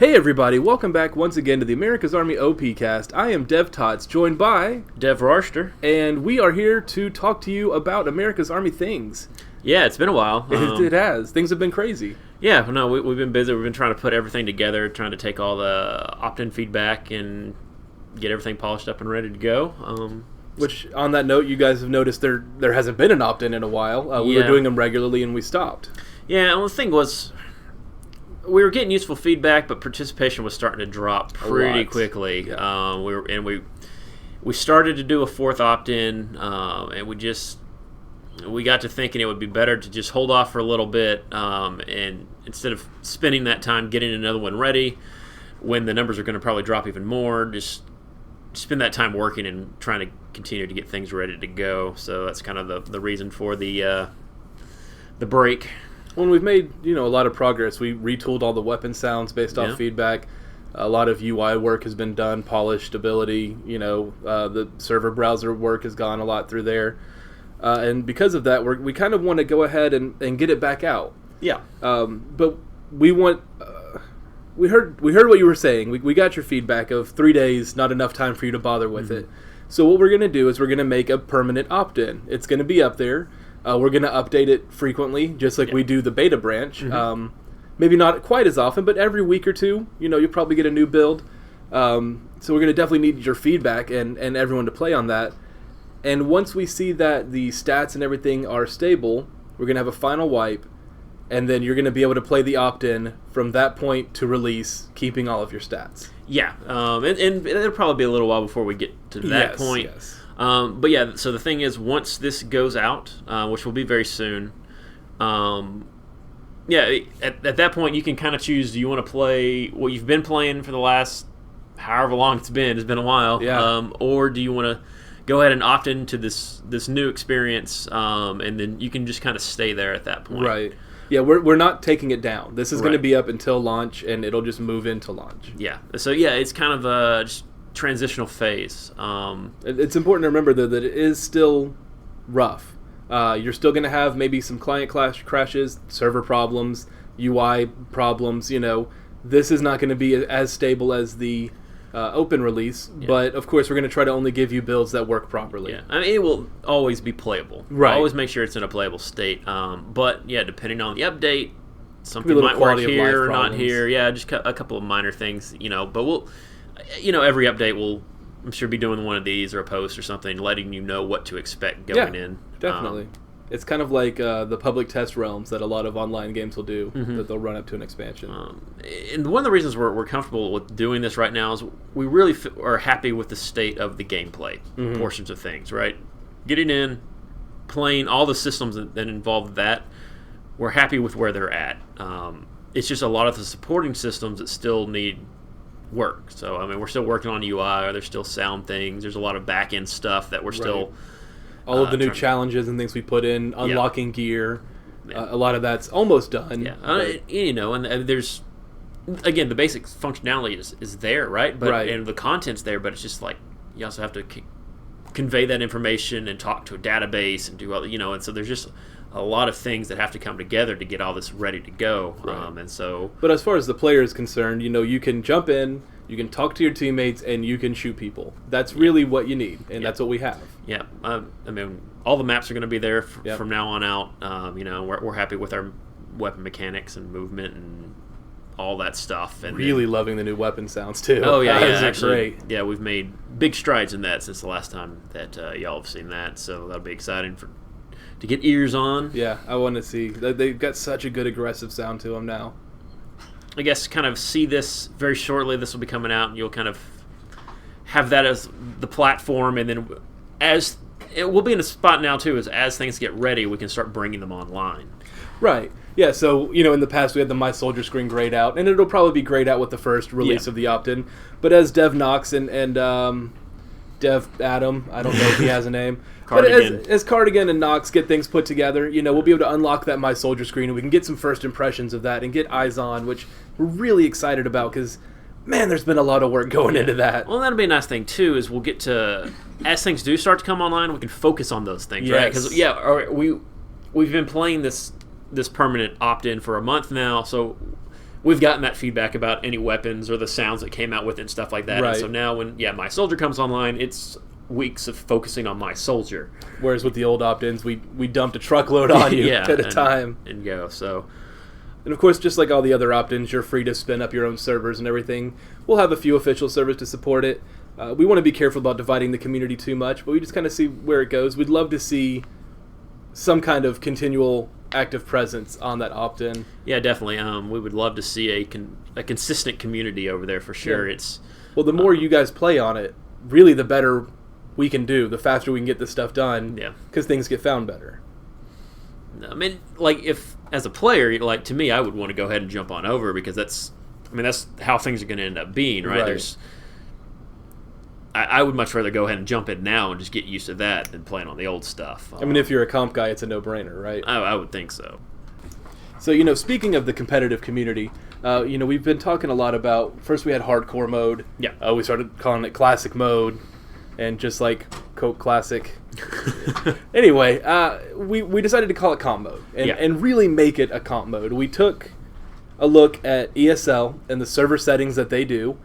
Hey everybody, welcome back once again to the America's Army OP Cast. I am Dev Tots, joined by Dev Rarster, and we are here to talk to you about America's Army things. Yeah, it's been a while. It has. Things have been crazy. Yeah, no, we've been busy. We've been trying to put everything together, trying to take all the Optin feedback and get everything polished up and ready to go. Which, on that note, you guys have noticed there hasn't been an opt-in in a while. We were doing them regularly and we stopped. Yeah, and the thing was, we were getting useful feedback, but participation was starting to drop pretty quickly. Yeah. We started to do a fourth opt-in, and we got to thinking it would be better to just hold off for a little bit, and instead of spending that time getting another one ready, when the numbers are going to probably drop even more, just spend that time working and trying to continue to get things ready to go. So that's kind of the reason for the break. When we've made a lot of progress, we retooled all the weapon sounds based off feedback. A lot of UI work has been done, polish, stability. The server browser work has gone a lot through there, and because of that, we kind of want to go ahead and get it back out. Yeah. But we want. We heard what you were saying. We got your feedback of 3 days, not enough time for you to bother with it. So what we're going to do is we're going to make a permanent opt-in. It's going to be up there. We're going to update it frequently, just like we do the beta branch. Maybe not quite as often, but every week or two, you'll probably get a new build. So we're going to definitely need your feedback and everyone to play on that. And once we see that the stats and everything are stable, we're going to have a final wipe, and then you're going to be able to play the opt-in from that point to release, keeping all of your stats. Yeah, and it'll probably be a little while before we get to that point. Yes. But yeah, so the thing is, once this goes out, which will be very soon, at that point you can kind of choose, do you want to play what you've been playing for the last however long it's been a while, or do you want to go ahead and opt into this new experience, and then you can just kind of stay there at that point. Right. Yeah, we're not taking it down. This is going to be up until launch, and it'll just move into launch. Yeah. So yeah, it's kind of a just transitional phase. It's important to remember, though, that it is still rough. You're still going to have maybe some client crashes, server problems, UI problems. This is not going to be as stable as the open release, but of course we're going to try to only give you builds that work properly. Yeah, I mean, it will always be playable. Right. Always make sure it's in a playable state. But yeah, depending on the update, something might work here or not here. Yeah, just a couple of minor things. But we'll, every update will, I'm sure, be doing one of these or a post or something, letting you know what to expect going in. Definitely. It's kind of like the public test realms that a lot of online games will do, that they'll run up to an expansion. And one of the reasons we're comfortable with doing this right now is we really are happy with the state of the gameplay portions of things, right? Getting in, playing all the systems that involve that, we're happy with where they're at. It's just a lot of the supporting systems that still need work. So, I mean, we're still working on UI, or there's still sound things. There's a lot of back-end stuff that we're still... All of the new challenges and things we put in, unlocking gear, a lot of that's almost done. Yeah, and there's, again, the basic functionality is there, right? But and the content's there, but it's just like you also have to convey that information and talk to a database and do all, and so there's just a lot of things that have to come together to get all this ready to go. And so, but as far as the player is concerned, you can jump in. You can talk to your teammates, and you can shoot people. That's really what you need, and that's what we have. Yeah, I mean, all the maps are going to be there from now on out. We're happy with our weapon mechanics and movement and all that stuff. And really loving the new weapon sounds, too. Oh, yeah, actually, great. Yeah, we've made big strides in that since the last time that y'all have seen that, so that'll be exciting to get ears on. Yeah, I want to see. They've got such a good aggressive sound to them now. I guess kind of see this very shortly. This will be coming out, and you'll kind of have that as the platform. And then as it will be in a spot now, too, as things get ready, we can start bringing them online. Right. Yeah, so, in the past we had the My Soldier screen grayed out, and it'll probably be grayed out with the first release of the opt-in. But as Dev Knox and Dev Adam, I don't know if he has a name. Cardigan. But as Cardigan and Knox get things put together, we'll be able to unlock that My Soldier screen, and we can get some first impressions of that and get eyes on, which we're really excited about because, man, there's been a lot of work going into that. Well, that'll be a nice thing, too, is we'll get to, as things do start to come online, we can focus on those things, right? Because, we've been playing this permanent opt-in for a month now, so we've gotten that feedback about any weapons or the sounds that came out with it and stuff like that. Right. And so now when My Soldier comes online, it's weeks of focusing on My Soldier. Whereas with the old opt-ins, we dumped a truckload on you at a time. And go, so... And of course, just like all the other opt-ins, you're free to spin up your own servers and everything. We'll have a few official servers to support it. We want to be careful about dividing the community too much, but we just kind of see where it goes. We'd love to see some kind of continual active presence on that opt-in. Yeah, definitely. We would love to see a consistent community over there for sure. Yeah. It's Well, the more you guys play on it, really the better we can do, the faster we can get this stuff done, because things get found better. I mean, like, if as a player, like, to me, I would want to go ahead and jump on over, because that's how things are going to end up being, right? I would much rather go ahead and jump in now and just get used to that than playing on the old stuff. I mean, if you're a comp guy, it's a no-brainer, right? I would think so. So, speaking of the competitive community, we've been talking a lot about, first we had hardcore mode. Yeah. We started calling it classic mode, and just like Coke Classic. Anyway, we decided to call it comp mode and really make it a comp mode. We took a look at ESL and the server settings that they do,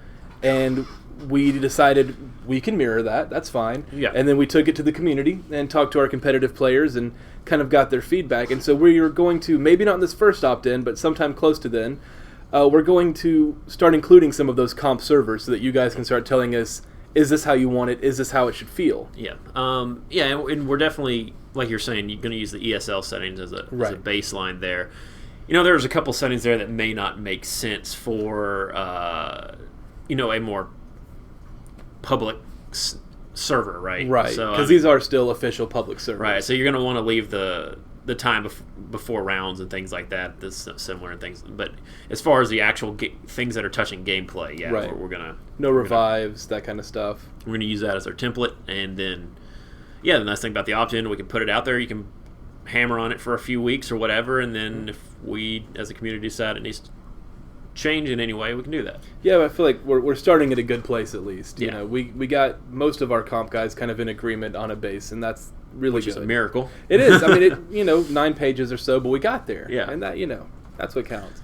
and we decided we can mirror that. That's fine. Yeah. And then we took it to the community and talked to our competitive players and kind of got their feedback. And so we're going to, maybe not in this first opt-in, but sometime close to then, we're going to start including some of those comp servers so that you guys can start telling us, is this how you want it? Is this how it should feel? Yeah. And we're definitely, like you're saying, you're going to use the ESL settings as a baseline there. There's a couple settings there that may not make sense for, a more public server, right? Right, because these are still official public servers. Right, so you're going to want to leave the time before rounds and things like that, that's similar and things. But as far as the actual things that are touching gameplay, we're going to... No revives, that kind of stuff. We're going to use that as our template, and then, the nice thing about the opt-in, we can put it out there, you can hammer on it for a few weeks or whatever, and then if we, as a community, decide it needs to change in any way, we can do that. Yeah, I feel like we're starting at a good place at least. We got most of our comp guys kind of in agreement on a base, and that's really Which good. is a miracle. It is. I mean, 9 pages or so, but we got there. Yeah. And that, that's what counts.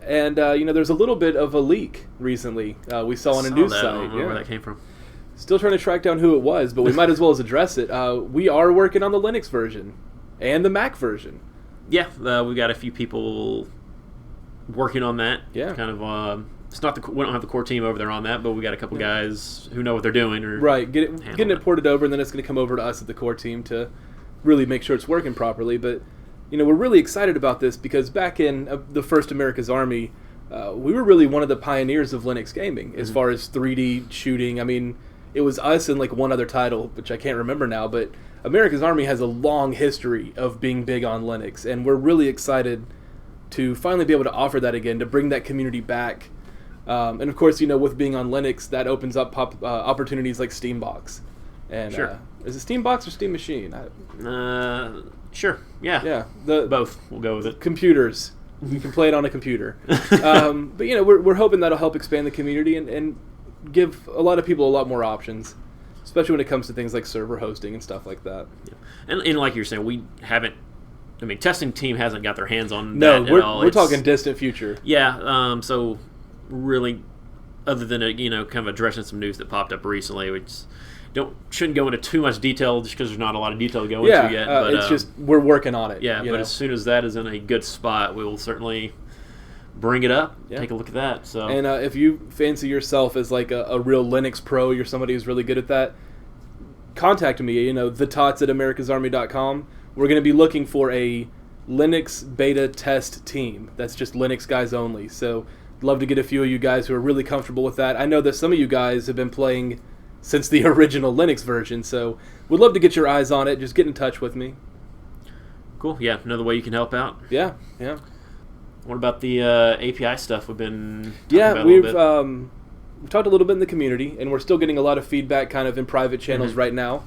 And, there's a little bit of a leak recently we saw on a news site. I don't know where that came from. Still trying to track down who it was, but we might as well as address it. We are working on the Linux version and the Mac version. Yeah, we got a few people working on that. Yeah. Kind of, we don't have the core team over there on that, but we got a couple guys who know what they're doing. Getting it ported over, and then it's going to come over to us at the core team to really make sure it's working properly. But, we're really excited about this because back in the first America's Army, we were really one of the pioneers of Linux gaming as far as 3D shooting. I mean, it was us and like one other title, which I can't remember now, but America's Army has a long history of being big on Linux, and we're really excited to finally be able to offer that again, to bring that community back. And of course, with being on Linux, that opens up opportunities like Steambox. And, sure. Is it Steambox or Steam Machine? Sure. Yeah. Yeah. Both. We'll go with it. Computers. You can play it on a computer. But we're hoping that'll help expand the community and give a lot of people a lot more options, especially when it comes to things like server hosting and stuff like that. Yeah. And like you're saying, we haven't. I mean, testing team hasn't got their hands on that at all. We're talking distant future. Yeah. So really, other than kind of addressing some news that popped up recently, which shouldn't go into too much detail just because there's not a lot of detail to go into yet. But it's just we're working on it. Yeah. But as soon as that is in a good spot, we will certainly bring it up. Yeah. Take a look at that. So. And if you fancy yourself as like a real Linux pro, you're somebody who's really good at that, contact me. thetots@americasarmy.com. We're going to be looking for a Linux beta test team. That's just Linux guys only. So love to get a few of you guys who are really comfortable with that. I know that some of you guys have been playing since the original Linux version, so we'd love to get your eyes on it. Just get in touch with me. Cool. Yeah, another way you can help out. Yeah. What about the API stuff we've been talking about a little bit? We've talked a little bit in the community, and we're still getting a lot of feedback kind of in private channels right now.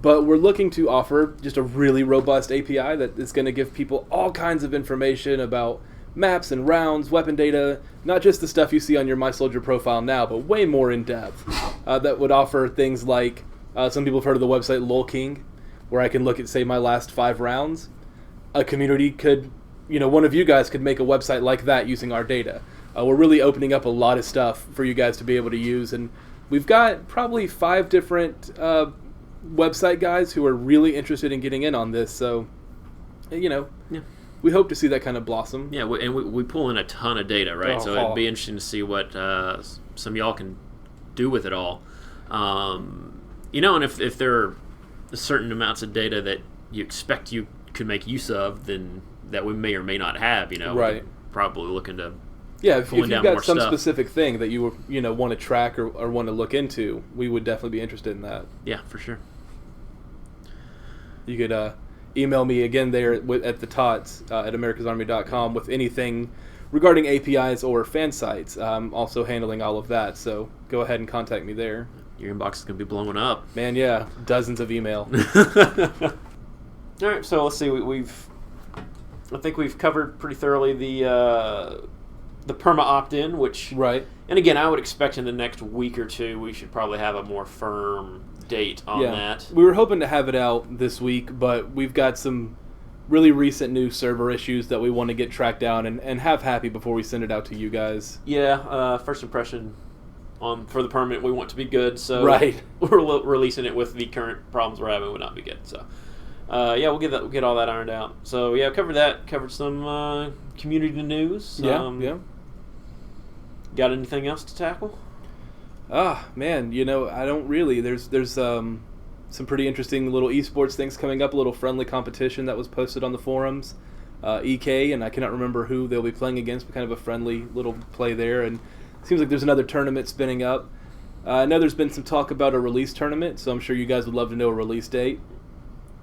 But we're looking to offer just a really robust API that is going to give people all kinds of information about maps and rounds, weapon data, not just the stuff you see on your My Soldier profile now, but way more in depth. That would offer things like, some people have heard of the website LolKing, where I can look at, say, my last 5 rounds. A community could one of you guys could make a website like that using our data. We're really opening up a lot of stuff for you guys to be able to use, and we've got probably 5 different website guys who are really interested in getting in on this. So, Yeah. we hope to see that kind of blossom. Yeah, we pull in a ton of data, right? So it'd be interesting to see what some of y'all can do with it all. And if there are certain amounts of data that you expect you could make use of, then that we may or may not have, Right. probably looking to if you've got some stuff. specific thing that you want to track or want to look into, we would definitely be interested in that. Yeah, for sure. You could email me again there at the tots at americasarmy.com with anything regarding APIs or fan sites. I'm also handling all of that, so go ahead and contact me there. Your inbox is going to be blowing up. Man, yeah, dozens of email. All right, so let's see. I think we've covered pretty thoroughly the perma opt-in, which Right. And again, I would expect in the next week or two we should probably have a more firm date on that. We were hoping to have it out this week, but we've got some really recent new server issues that we want to get tracked down and have happy before we send it out to you guys. Yeah, first impression for the permanent we want to be good, so Right. we're releasing it with the current problems we're having would not be good. So we'll get all that ironed out. So yeah, covered some community news. Yeah. Got anything else to tackle? Man, I don't really. There's some pretty interesting little esports things coming up, a little friendly competition that was posted on the forums. EK, and I cannot remember who they'll be playing against, but kind of a friendly little play there. And it seems like there's another tournament spinning up. I know there's been some talk about a release tournament, so I'm sure you guys would love to know a release date.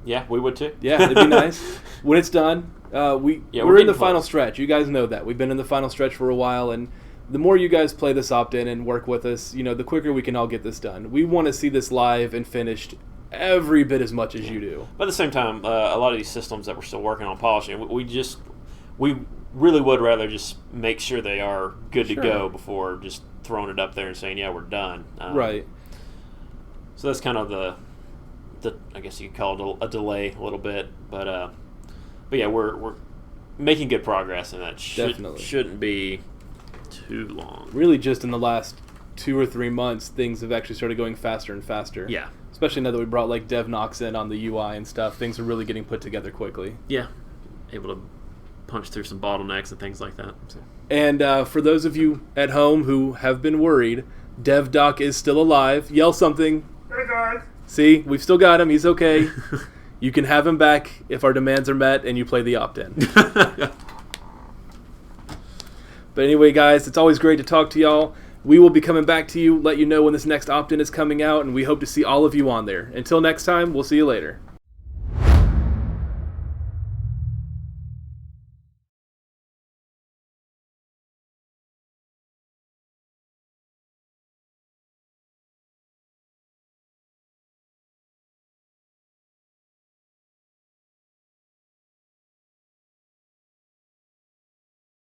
Yeah, we would too. Yeah, it'd be nice. When it's done, we're in the final stretch. You guys know that. We've been in the final stretch for a while, and the more you guys play this opt-in and work with us, the quicker we can all get this done. We want to see this live and finished every bit as much as you do. But at the same time, a lot of these systems that we're still working on polishing, we really would rather just make sure they are good to go before just throwing it up there and saying, yeah, we're done. Right. So that's kind of the I guess you could call it a delay a little bit, but yeah, we're making good progress, and that shouldn't be too long. Really, just in the last 2 or 3 months, things have actually started going faster and faster. Yeah. Especially now that we brought like DevNox in on the UI and stuff, things are really getting put together quickly. Yeah. Able to punch through some bottlenecks and things like that. So. And for those of you at home who have been worried, DevDoc is still alive. Yell something. Hey guys. See, we've still got him. He's okay. You can have him back if our demands are met and you play the opt-in. But anyway, guys, it's always great to talk to y'all. We will be coming back to you, let you know when this next opt-in is coming out, and we hope to see all of you on there. Until next time, we'll see you later.